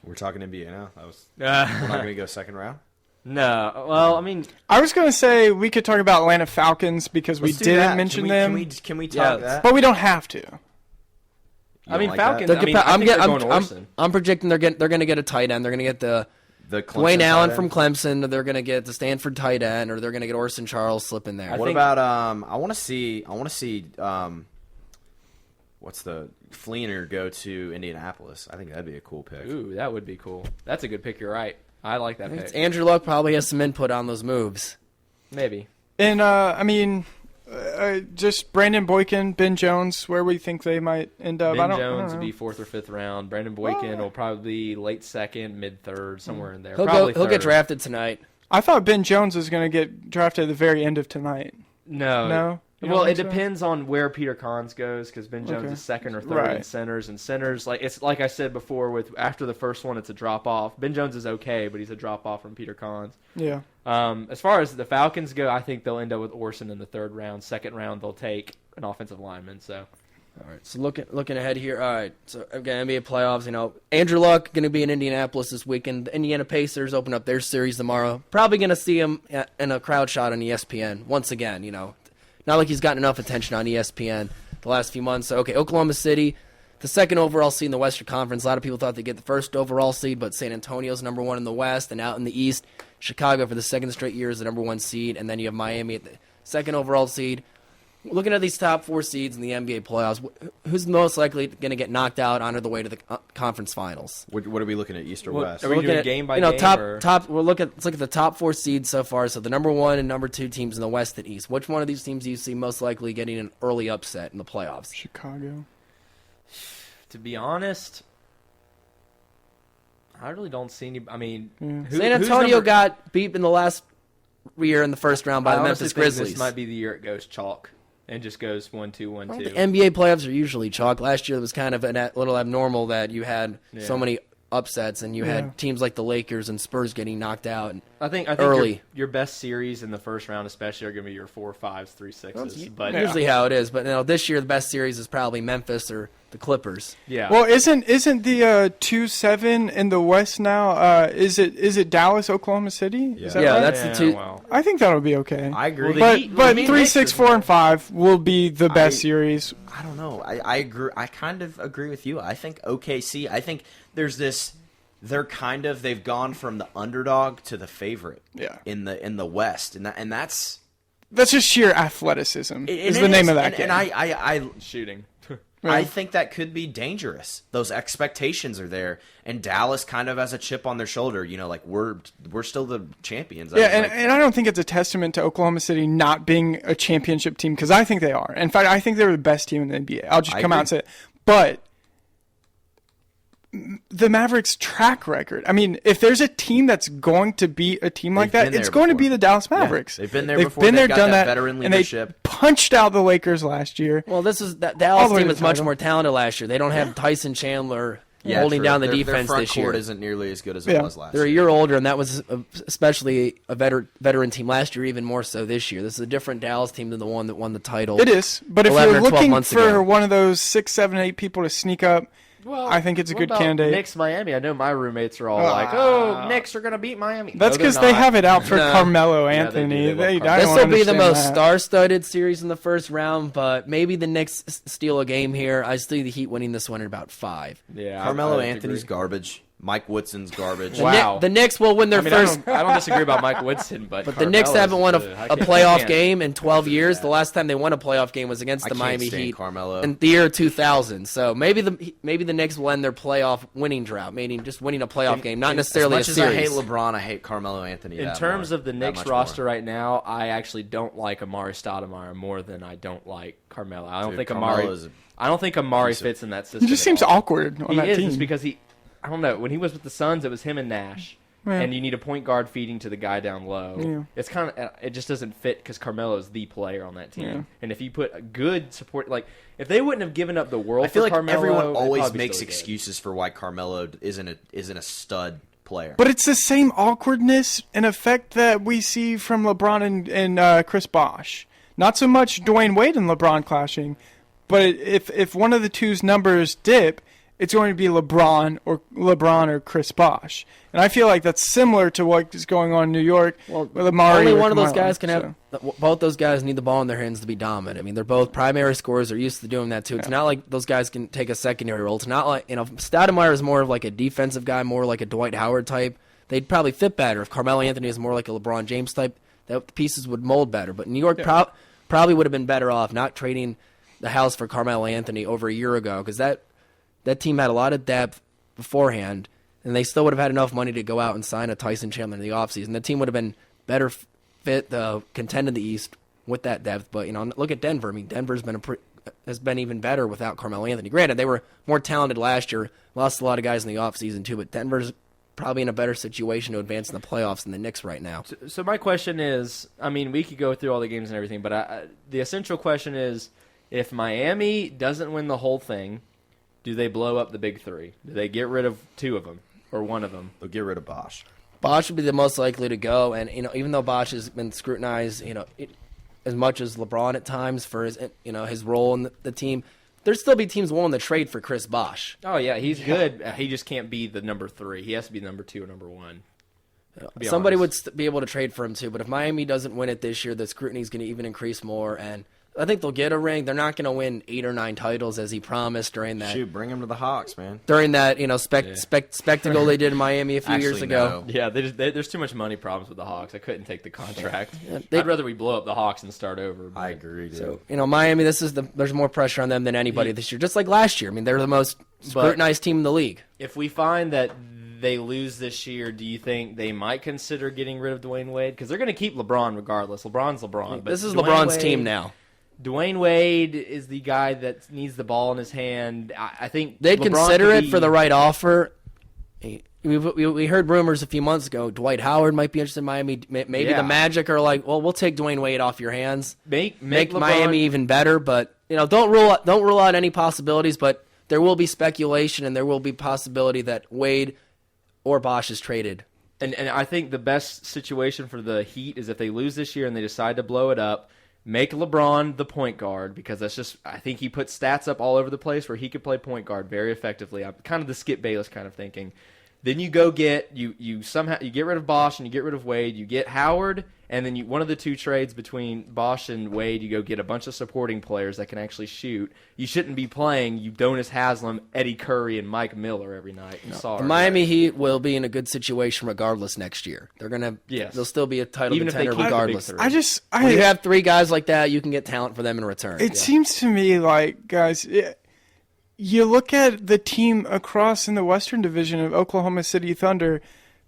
We're talking NBA now. We're not going to go second round? No. Well, I mean, I was going to say we could talk about Atlanta Falcons because we Let's do didn't that. mention Can them, Can we talk that? but we don't have to. I mean, like Falcons. that? I mean, I think they're going Orson. I'm predicting they're going to get a tight end. They're going to get the Clemson Dwayne Allen tight from end? Clemson. They're going to get the Stanford tight end, or they're going to get Orson Charles slip in there. What about I want to see what's the Fleener go to Indianapolis? I think that'd be a cool pick. Ooh, that would be cool. That's a good pick. You're right. I like that pick. Andrew Luck probably has some input on those moves. Maybe. And I mean, just Brandon Boykin, Ben Jones, where we think they might end up. Ben I don't Jones know. will be 4th or 5th round. Brandon Boykin will probably be late second, mid third, somewhere in there. He'll Probably get third. drafted tonight. I thought Ben Jones was going to get drafted at the very end of tonight. No. You don't Well, it think so? depends on where Peter Kahns goes because Ben Jones Okay. is second or third Right. in centers, and centers like I said before, with after the first one, it's a drop off. Ben Jones is okay, but he's a drop off from Peter Kahns. Yeah. As far as the Falcons go, I think they'll end up with Orson in the 3rd round. 2nd round, they'll take an offensive lineman. So All right, so looking ahead here. All right, so again, NBA playoffs. Andrew Luck going to be in Indianapolis this weekend. The Indiana Pacers open up their series tomorrow. Probably going to see him in a crowd shot on ESPN once again. Not like he's gotten enough attention on ESPN the last few months. So, okay, Oklahoma City, the 2nd overall seed in the Western Conference. A lot of people thought they'd get the 1st overall seed, but San Antonio's number 1 in the West, and out in the East, Chicago for the 2nd straight year is the number 1 seed, and then you have Miami at the 2nd overall seed. Looking at these top 4 seeds in the NBA playoffs, who's most likely going to get knocked out on the way to the conference finals? What are we looking at, East or West? Are we Looking doing at, game by game? Top. Let's look at the top 4 seeds so far. So the number 1 and number 2 teams in the West and East. Which one of these teams do you see most likely getting an early upset in the playoffs? Chicago. To be honest, I really don't see any. I mean, San Antonio got beat in the last year in the first round by I the honestly Memphis think Grizzlies. This might be the year it goes chalk and just goes 1-2, 1-2. The NBA playoffs are usually chalk. Last year it was kind of a little abnormal that you had so many upsets and you had teams like the Lakers and Spurs getting knocked out. I think early. Your best series in the first round, especially, are going to be your 4, 5s, 3, 6s. But Usually how it is. But this year the best series is probably Memphis or the Clippers. yeah. Well, isn't the 2-7 in the West now? Is it Dallas, Oklahoma City? Is that Yeah, right? that's the two. Well, I think that'll be okay. I agree. Well, But the 3, 6, 4, and 5 will be the best series. I don't know. I agree. I kind of agree with you. I think OKC. I think there's this. They've gone from the underdog to the favorite. Yeah. In the West, and that's just sheer athleticism. Is the name of that game? And I shooting. I think that could be dangerous. Those expectations are there, and Dallas kind of has a chip on their shoulder. We're still the champions. Yeah, and I don't think it's a testament to Oklahoma City not being a championship team, because I think they are. In fact, I think they're the best team in the NBA. I'll just come out and say it. But the Mavericks' track record. I mean, if there's a team that's going to beat a team like that, it's going to be the Dallas Mavericks. They've been there before. They've got done that veteran leadership. And they punched out the Lakers last year. Well, that All Dallas the way team to is the much title. more talented last year. They don't have Tyson Chandler holding true. down the Their defense front this year. court isn't nearly as good as it was last They're a year. year older, and that was especially a veteran team last year, even more so this year. This is a different Dallas team than the one that won the title. It is, but if 11 you're or 12 looking months for ago. one of those 6, 7, 8 people to sneak up, Well, I think it's a what good about candidate. Knicks, Miami. I know my roommates are all like, "Oh, Knicks are gonna beat Miami." That's No, because they're they not. have it out for No. Carmelo Yeah, they do. Anthony. They love I Carmelo. This don't will be the understand most that. star-studded series in the first round, but maybe the Knicks steal a game here. I see the Heat winning this one in about 5. Yeah, Carmelo I Anthony's agree. garbage. Mike Woodson's garbage. Wow. The Knicks will win their I mean, first. I don't disagree about Mike Woodson, but The Knicks Carmelo's haven't won a I can't- playoff can't. game in 12 years. The last time they won a playoff game was against I the can't Miami stand Heat Carmelo. in the year 2000. So maybe the Knicks will end their playoff winning drought, meaning just winning a playoff game, not necessarily as much a as I series. hate LeBron, I hate Carmelo Anthony. In that terms more- of the that Knicks much roster more. right now, I actually don't like Amari Stoudemire more than I don't like Carmelo. I don't Dude, think Carmelo Amari. is a I don't think Amari piece of- fits in that system. He just at seems all. awkward on He that is team. just because I don't know. When he was with the Suns, it was him and Nash, Yeah. and you need a point guard feeding to the guy down low. Yeah. It's kind of it just doesn't fit because Carmelo is the player on that team. Yeah. And if you put a good support, like if they wouldn't have given up the world, I feel for like Carmelo, everyone it'd always probably makes still be good. excuses for why Carmelo isn't a stud player. But it's the same awkwardness and effect that we see from LeBron and Chris Bosh. Not so much Dwayne Wade and LeBron clashing, but if one of the two's numbers dip, it's going to be LeBron or Chris Bosh. And I feel like that's similar to what is going on in New York with Amari. Only or one of those Carmelo, guys can have. Both those guys need the ball in their hands to be dominant. I mean, they're both primary scorers. They're used to doing that too. It's not like those guys can take a secondary role. It's not like Stoudemire is more of like a defensive guy, more like a Dwight Howard type. They'd probably fit better if Carmelo Anthony is more like a LeBron James type. The pieces would mold better. But New York probably would have been better off not trading the house for Carmelo Anthony over a year ago because that team had a lot of depth beforehand, and they still would have had enough money to go out and sign a Tyson Chandler in the offseason. The team would have been better fit to contend in the East with that depth. But look at Denver. I mean, Denver's has been even better without Carmelo Anthony. Granted, they were more talented last year, lost a lot of guys in the offseason too, but Denver's probably in a better situation to advance in the playoffs than the Knicks right now. So my question is, I mean, we could go through all the games and everything, but the essential question is, if Miami doesn't win the whole thing, do they blow up the big three? Do they get rid of two of them or one of them? They'll get rid of Bosh. Bosh would be the most likely to go, and even though Bosh has been scrutinized, as much as LeBron at times for his his role in the team, there'd still be teams willing to trade for Chris Bosh. Oh yeah, he's good. He just can't be the number 3. He has to be number 2 or number 1. Somebody would be able to trade for him too, but if Miami doesn't win it this year, the scrutiny is going to even increase more, and I think they'll get a ring. They're not going to win 8 or 9 titles as he promised during that. Shoot, bring him to the Hawks, man. During that, spectacle they did in Miami a few years Actually, ago. no. Yeah, there's too much money problems with the Hawks. I couldn't take the contract. they- I'd rather we blow up the Hawks and start over. I agree, dude. So, Miami, there's more pressure on them than anybody this year, just like last year. I mean, they're the most scrutinized team in the league. If we find that they lose this year, do you think they might consider getting rid of Dwayne Wade? Because they're going to keep LeBron regardless. LeBron's LeBron. But This is Dwayne LeBron's Wade- team now. Dwayne Wade is the guy that needs the ball in his hand. I think They'd LeBron consider could it be- for the right offer. We heard rumors a few months ago. Dwight Howard might be interested in Miami. Maybe Yeah. the Magic are like, well, we'll take Dwayne Wade off your hands. Make Make LeBron, Miami even better, but don't rule out any possibilities. But there will be speculation, and there will be possibility that Wade or Bosh is traded. And I think the best situation for the Heat is if they lose this year and they decide to blow it up, make LeBron the point guard, because I think he puts stats up all over the place where he could play point guard very effectively. I'm kind of the Skip Bayless kind of thinking. Then you go get you get rid of Bosh and you get rid of Wade. You get Howard, and then one of the two trades between Bosh and Wade. You go get a bunch of supporting players that can actually shoot. You shouldn't be playing Udonis Haslem, Eddie Curry, and Mike Miller every night. Sorry. The Miami Heat will be in a good situation regardless next year. They'll still be a title Even if they contender keep the big regardless. three. When you have 3 guys like that, you can get talent for them in return. It seems to me like, guys, you look at the team across in the Western Division of Oklahoma City Thunder,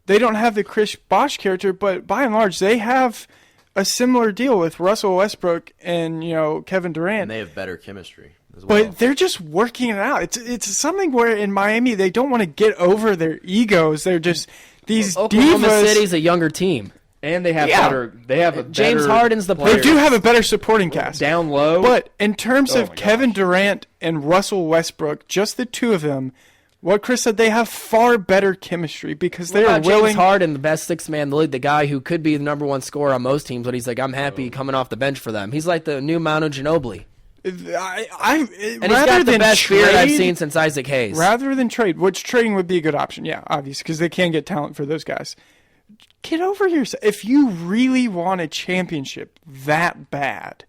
they don't have the Chris Bosh character, but by and large, they have a similar deal with Russell Westbrook and Kevin Durant. And they have better chemistry as well. But they're just working it out. It's something where in Miami they don't want to get over their egos. They're just these Oklahoma divas. City's a younger team. And they have Yeah. better. They have a James better Harden's the player. They do have a better supporting cast. down low. But in terms Oh of my Kevin Durant and Russell Westbrook, just the two of them, what Chris said. They have far better chemistry because they are James willing. Harden, the best sixth man in the league, the guy who could be the number one scorer on most teams, but he's like, I'm happy coming off the bench for them. He's like the new Manu Ginobili. And And he's got the best beard I've seen since Isaac Hayes. Rather than trade, which trading would be a good option, yeah, obviously, because they can get talent for those guys. Get over yourself. If you really want a championship that bad,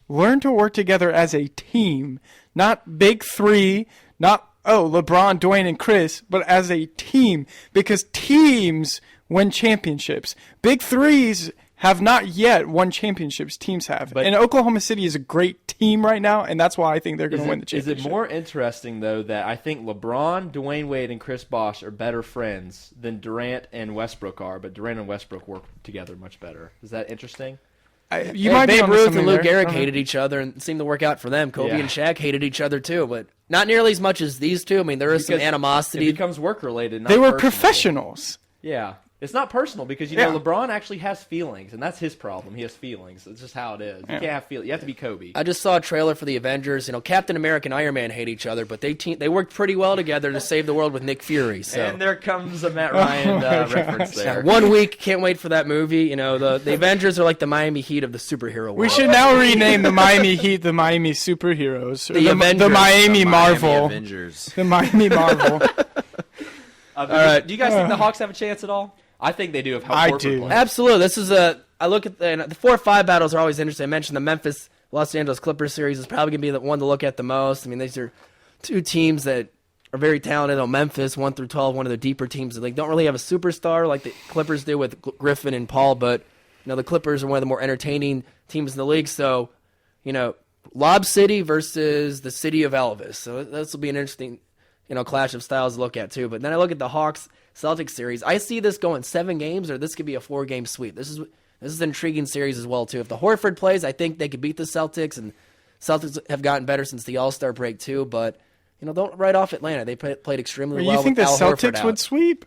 learn to work together as a team, not big three, not, LeBron, Dwayne, and Chris, but as a team, because teams win championships. Big threes have not yet won championships. Teams have. And Oklahoma City is a great team right now, and that's why I think they're going to win the championship. Is it more interesting, though, that I think LeBron, Dwayne Wade, and Chris Bosh are better friends than Durant and Westbrook are, but Durant and Westbrook work together much better? Is that interesting? You might be Babe onto Ruth something and Lou there. Gehrig hated each other and it seemed to work out for them. Kobe Yeah. and Shaq hated each other too, but not nearly as much as these two. I mean, there is some Because animosity. It becomes work-related, not They were personal. professionals. Yeah. It's not personal because, Yeah. LeBron actually has feelings, and that's his problem. He has feelings. It's just how it is. You can't have feelings. You have to be Kobe. I just saw a trailer for the Avengers. Captain America and Iron Man hate each other, but they worked pretty well together to save the world with Nick Fury. So. And there comes a Matt Ryan reference there. 1 week, can't wait for that movie. The Avengers are like the Miami Heat of the superhero world. We should now rename the Miami Heat the Miami Superheroes. Or The Avengers. the Miami The Marvel. Avengers. The Miami Marvel. Do you guys think the Hawks have a chance at all? I think they do. If I Horford do. plays. Absolutely. I look at the 4 or 5 battles are always interesting. I mentioned the Memphis Los Angeles Clippers series is probably going to be the one to look at the most. I mean, these are two teams that are very talented. Memphis 1 through 12, one of the deeper teams. They don't really have a superstar like the Clippers do with Griffin and Paul, but the Clippers are one of the more entertaining teams in the league. So, Lob City versus the city of Elvis. So this will be an interesting, clash of styles to look at too. But then I look at the Hawks Celtics series. I see this going 7 games, or this could be a 4-game sweep. This is an intriguing series as well too. If the Horford plays, I think they could beat the Celtics, and Celtics have gotten better since the All-Star break too. But don't write off Atlanta. They played extremely well. You think the with Al Horford Celtics out. would sweep?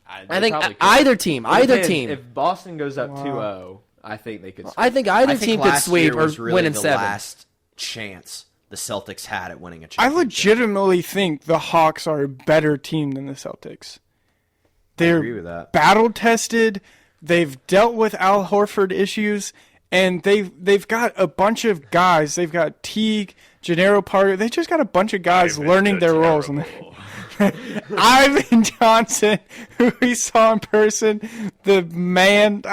I think probably could. either team. It depends. If Boston goes up 2-0, I think they could. I think either team could last sweep year or was really win in the 7. last chance the Celtics had at winning a I championship. legitimately think the Hawks are a better team than the Celtics. They're agree with that. battle tested. They've dealt with Al Horford issues, and they've got a bunch of guys. They've got Teague, Gennaro Parker. They just got a bunch of guys learning their roles. Ivan Johnson, who we saw in person, the man.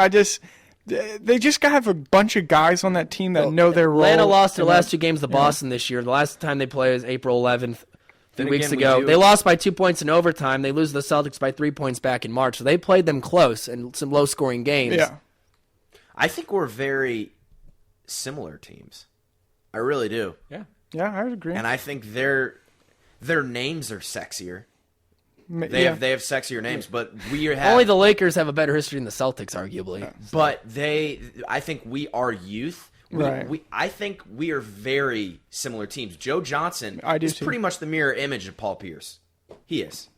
They just have a bunch of guys on that team that know their role. Atlanta lost their last 2 games to Boston this year. The last time they played was April 11th. 3 weeks ago. They lost by 2 points in overtime. They lose the Celtics by 3 points back in March. So they played them close in some low-scoring games. Yeah. I think we're very similar teams. I really do. Yeah. Yeah, I would agree. And I think their names are sexier. They have sexier names, but we have Only the Lakers have a better history than the Celtics, arguably. But I think our youth. Right. I think we are very similar teams. Joe Johnson I do is too. pretty much the mirror image of Paul Pierce. He is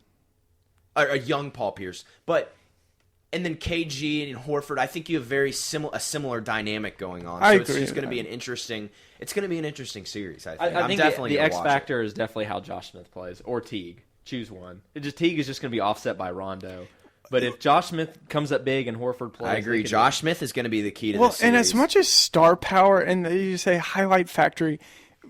a young Paul Pierce, and then KG and Horford. I think you have a similar dynamic going on. So I it's agree just with going to be that. an interesting. It's going to be an interesting series. I think. I I'm think definitely the gonna X watch factor is definitely how Josh Smith plays, or Teague. Choose one. Teague is just going to be offset by Rondo. But if Josh Smith comes up big and Horford plays, I agree. they could- Josh Smith is going to be the key to Well, this and series. as much as star power and you say highlight factory,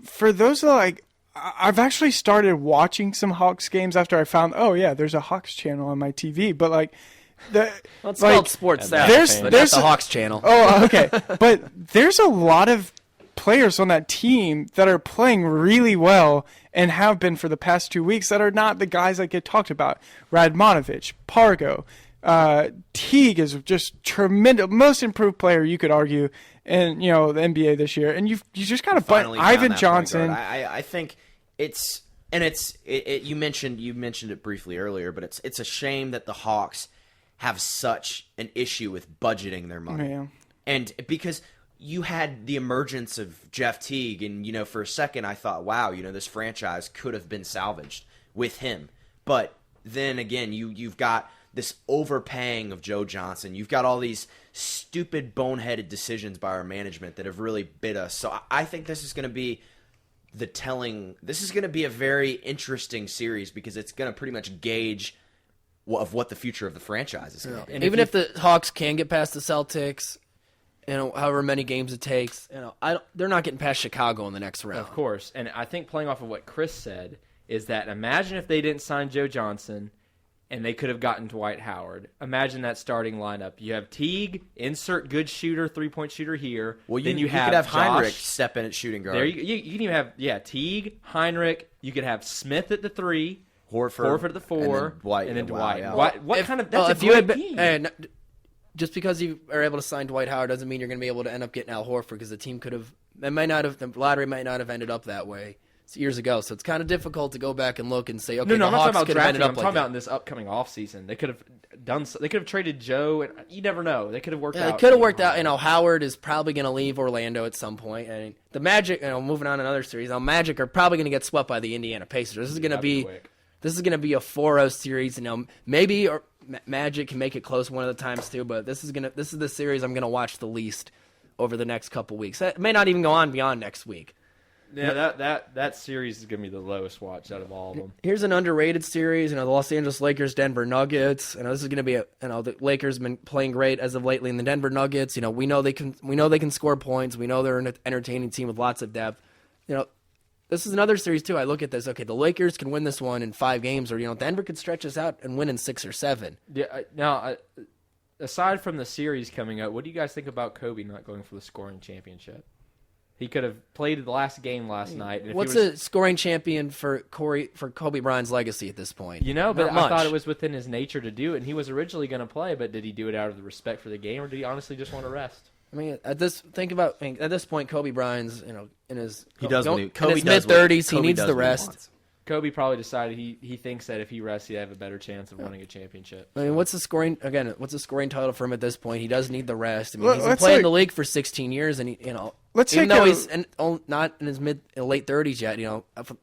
for those that I've actually started watching some Hawks games after I found, there's a Hawks channel on my TV. But It's called Sports Stats, there's but not the Hawks channel. Oh, okay. But there's a lot of players on that team that are playing really well and have been for the past 2 weeks that are not the guys that get talked about. Radmanovich, Pargo, Teague is just tremendous, most improved player you could argue in the NBA this year. And you just got to Finally butt found Ivan that Johnson. point guard. I think it's you mentioned it briefly earlier, but it's a shame that the Hawks have such an issue with budgeting their money. Yeah. And because you had the emergence of Jeff Teague, and for a second I thought, wow, this franchise could have been salvaged with him. But then again, you've got this overpaying of Joe Johnson. You've got all these stupid, boneheaded decisions by our management that have really bit us. So I think this is going to be This is going to be a very interesting series because it's going to pretty much gauge of what the future of the franchise is going to be. And even if the Hawks can get past the Celtics, however many games it takes, they're not getting past Chicago in the next round. Of course. And I think playing off of what Chris said is that imagine if they didn't sign Joe Johnson and they could have gotten Dwight Howard. Imagine that starting lineup. You have Teague, insert good shooter, 3-point shooter here. Well, then you could have Heinrich step in at shooting guard. There you can even have Teague, Heinrich. You could have Smith at the 3, Horford at the 4, and then Dwight. Yeah. That's a great team. Just because you are able to sign Dwight Howard doesn't mean you're going to be able to end up getting Al Horford because the team could have. The lottery might not have ended up that way years ago. So it's kind of difficult to go back and look and say, okay, no, the Hawks I'm could have ended up I'm talking about in this upcoming offseason. They could have done. They could have traded Joe, and you never know. They could have worked out. It could have worked out. Howard is probably going to leave Orlando at some point. And the Magic, moving on to another series, Magic are probably going to get swept by the Indiana Pacers. This is going to be a 4-0 series. Maybe Magic can make it close one of the times too. But this is the series I'm going to watch the least over the next couple weeks. It may not even go on beyond next week. Yeah, that series is going to be the lowest watch out of all of them. Here's an underrated series. The Los Angeles Lakers, Denver Nuggets. This is going to be the Lakers have been playing great as of lately. In the Denver Nuggets, we know they can score points. We know they're an entertaining team with lots of depth. This is another series too. I look at this. Okay, the Lakers can win this one in 5 games, or Denver could stretch this out and win in 6 or 7. Yeah. Now, aside from the series coming up, what do you guys think about Kobe not going for the scoring championship? He could have played the last game last night. And what's a scoring champion for Kobe Bryant's legacy at this point? But I thought it was within his nature to do it, and he was originally going to play, but did he do it out of the respect for the game, or did he honestly just want to rest? At this point, Kobe Bryant's in his mid-30s. He needs the rest. Kobe probably decided he thinks that if he rests, he'd have a better chance of winning a championship. What's the scoring title for him at this point? He does need the rest. He's been playing in the league for 16 years, and even though he's not in his late 30s yet,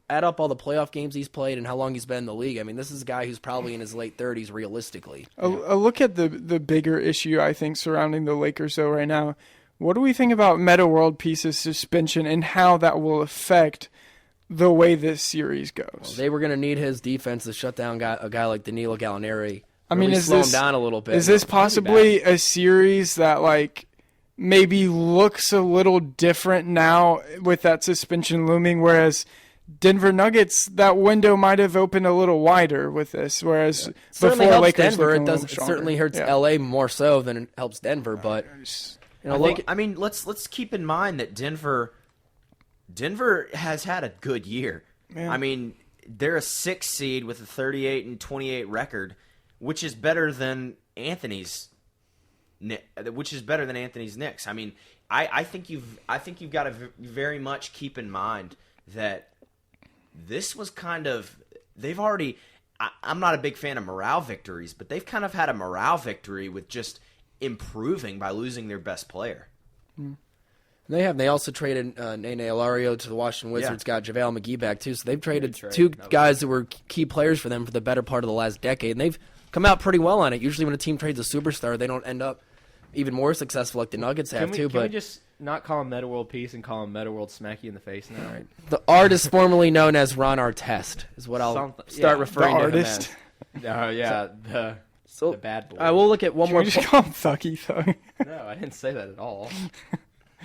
add up all the playoff games he's played and how long he's been in the league. This is a guy who's probably in his late 30s realistically. A look at the bigger issue I think surrounding the Lakers though right now. What do we think about Metta World Peace's suspension and how that will affect the way this series goes? Well, they were going to need his defense to shut down a guy like Danilo Gallinari. Slow him down a little bit. Is this possibly a series that maybe looks a little different now with that suspension looming, whereas Denver Nuggets, that window might have opened a little wider with this, whereas before Lakers Denver, it certainly hurts LA more so than it helps Denver, but let's keep in mind that Denver has had a good year. Man. They're a 6 seed with a 38-28 record, which is better than Anthony's Knicks. I think you've got to very much keep in mind that this was kind of I'm not a big fan of morale victories, but they've kind of had a morale victory with just improving by losing their best player. They also traded Nene Alario to the Washington Wizards, got JaVale McGee back too. So they've traded 2 guys that were key players for them for the better part of the last decade, and they've come out pretty well on it. Usually when a team trades a superstar, they don't end up even more successful like the Nuggets have too. Can we just not call him Metta World Peace and call him Metta World Smack You in the Face now? Right. The artist formerly known as Ron Artest is what I'll start referring to him as. The bad boy. I will look at one more. Just call him Thucky Thug. No, I didn't say that at all.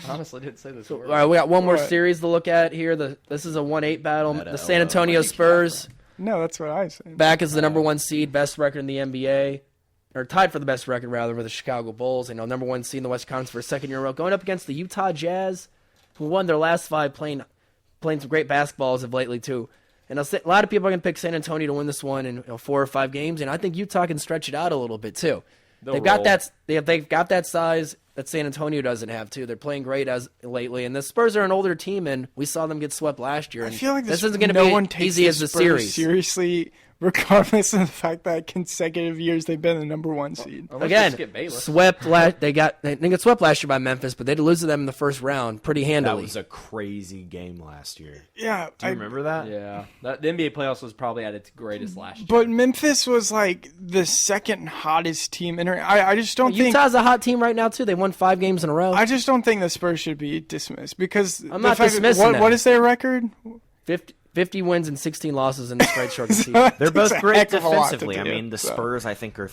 Honestly, didn't say this. All right, we got one more series to look at here. This is a 1-8 battle. The San Antonio Spurs. No, that's what I said. Back as the number 1 seed, best record in the NBA, or tied for the best record rather with the Chicago Bulls. Number 1 seed in the West Conference for a second year in a row, going up against the Utah Jazz, who won their last 5, playing some great basketball as of lately too. And a lot of people are going to pick San Antonio to win this one in 4 or 5 games, and I think Utah can stretch it out a little bit too. They've got that size that San Antonio doesn't have too. They're playing great as lately, and the Spurs are an older team, and we saw them get swept last year. And I feel like this isn't going to be easy as a series. Seriously, regardless of the fact that consecutive years they've been the number 1 seed. Again, they didn't get swept last year by Memphis, but they did lose to them in the first round pretty handily. That was a crazy game last year. Yeah. Do you remember that? Yeah. The NBA playoffs was probably at its greatest last year. But Memphis was like the second hottest team. I just don't think... Utah's a hot team right now, too. They won 5 games in a row. I just don't think the Spurs should be dismissed because... I'm not dismissing them. What is their record? 50 wins and 16 losses in the straight short season. They're both That's a great heck of a lot to defensively. do, I mean, the Spurs, I think, are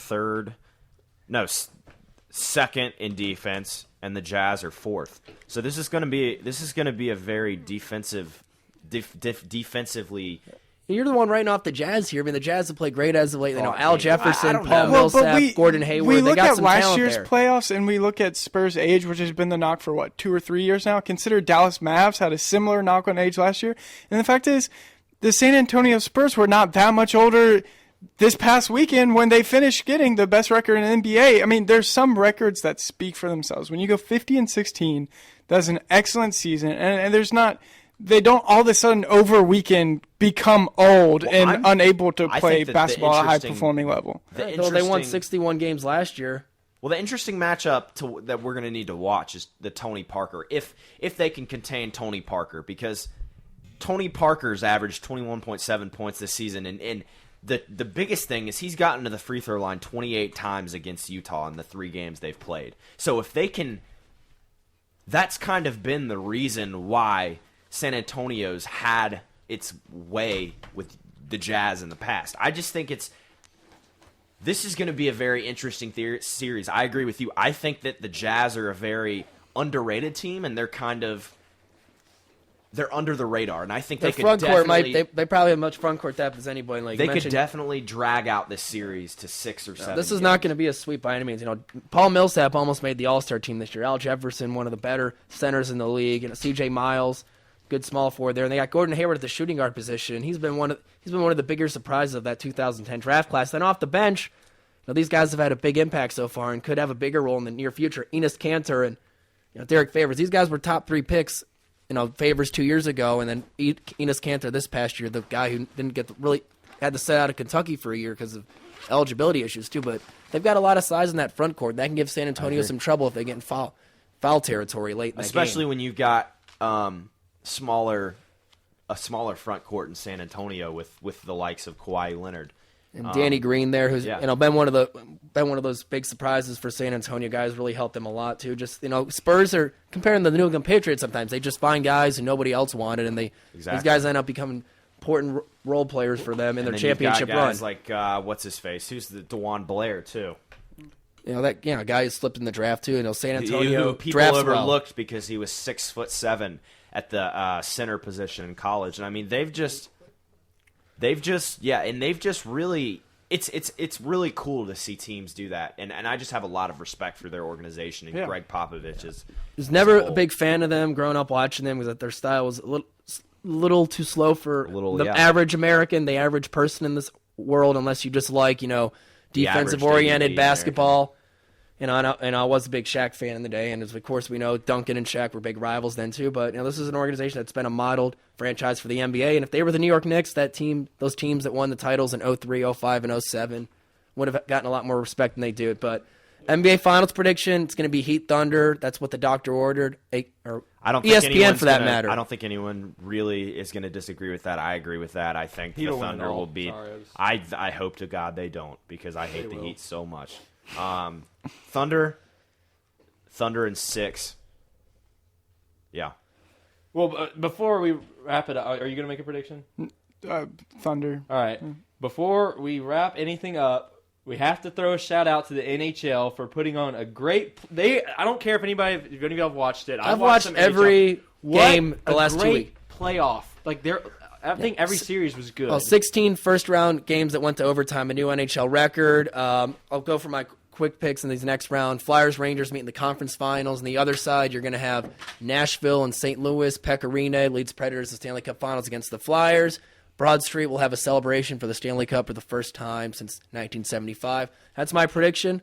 second in defense, and the Jazz are 4th. So this is going to be a very defensively. You're the one writing off the Jazz here. I mean, the Jazz have played great as of late. They know Al I Jefferson, don't Paul know. Millsap, Gordon Hayward. We They look got at some last talent year's there. playoffs, and we look at Spurs' age, which has been the knock for, 2 or 3 years now. Consider Dallas Mavs had a similar knock on age last year. And the fact is, the San Antonio Spurs were not that much older this past weekend when they finished getting the best record in the NBA. I mean, there's some records that speak for themselves. When you go 50-16, that's an excellent season. And there's not... They don't all of a sudden over weekend become old and unable to play basketball at a high-performing level. They won 61 games last year. Well, the interesting matchup that we're going to need to watch is the Tony Parker. If they can contain Tony Parker, because Tony Parker's averaged 21.7 points this season, and the biggest thing is he's gotten to the free throw line 28 times against Utah in the 3 games they've played. So if they can, that's kind of been the reason why San Antonio's had its way with the Jazz in the past. I just think this is going to be a very interesting series. I agree with you. I think that the Jazz are a very underrated team, and they're under the radar. And I think they could definitely... They probably have much front court depth as anybody. Like they could definitely drag out this series to 6 or 7 This is games. not going to be a sweep by any means. Paul Millsap almost made the All-Star team this year. Al Jefferson, one of the better centers in the league, and C.J. Miles, good small forward there, and they got Gordon Hayward at the shooting guard position. He's been one of the bigger surprises of that 2010 draft class. Then off the bench, these guys have had a big impact so far and could have a bigger role in the near future. Enes Kanter and Derek Favors. These guys were top 3 picks. Favors 2 years ago, and then Enes Kanter this past year, the guy who didn't had to sit out of Kentucky for a year because of eligibility issues too. But they've got a lot of size in that front court. That can give San Antonio some trouble if they get in foul territory late in that especially game. when you've got a smaller front court in San Antonio with the likes of Kawhi Leonard and Danny Green there, who's been one of those big surprises for San Antonio. Guys really helped them a lot too. Just Spurs are comparing the New England Patriots. Sometimes they just find guys who nobody else wanted, and these guys end up becoming important role players for them in their championship run. Guys run. like what's his face? Who's the DeJuan Blair too? That guy who slipped in the draft too. San Antonio who people drafts overlooked because he was 6'7" at the center position in college, and I mean they've just really. It's really cool to see teams do that, and I just have a lot of respect for their organization, and Greg Popovich is. Was never a big fan of them growing up watching them because their style was a little too slow for the average American, the average person in this world, unless you just like defensive oriented basketball. And I was a big Shaq fan in the day, and as of course we know, Duncan and Shaq were big rivals then too. But this is an organization that's been a modeled franchise for the NBA, and if they were the New York Knicks, those teams that won the titles in 03, 05, and 07 would have gotten a lot more respect than they do. But NBA Finals prediction, it's going to be Heat Thunder. That's what the doctor ordered, or I don't think ESPN for that matter. I don't think anyone really is going to disagree with that. I agree with that. I think the Thunder will beat. I hope to God they don't, because I hate the Heat so much. Thunder in 6. Yeah. Well, before we wrap it up, are you going to make a prediction? Thunder. All right. Before we wrap anything up, we have to throw a shout out to the NHL for putting on a great. I don't care if any of you have watched it. I've watched every game the last 2 weeks. Playoff. I think every series was good. 16 first-round games that went to overtime, a new NHL record. I'll go for my quick picks in these next round. Flyers, Rangers meet in the conference finals. On the other side, you're going to have Nashville and St. Louis. Pekka Rinne leads Predators to Stanley Cup Finals against the Flyers. Broad Street will have a celebration for the Stanley Cup for the first time since 1975. That's my prediction.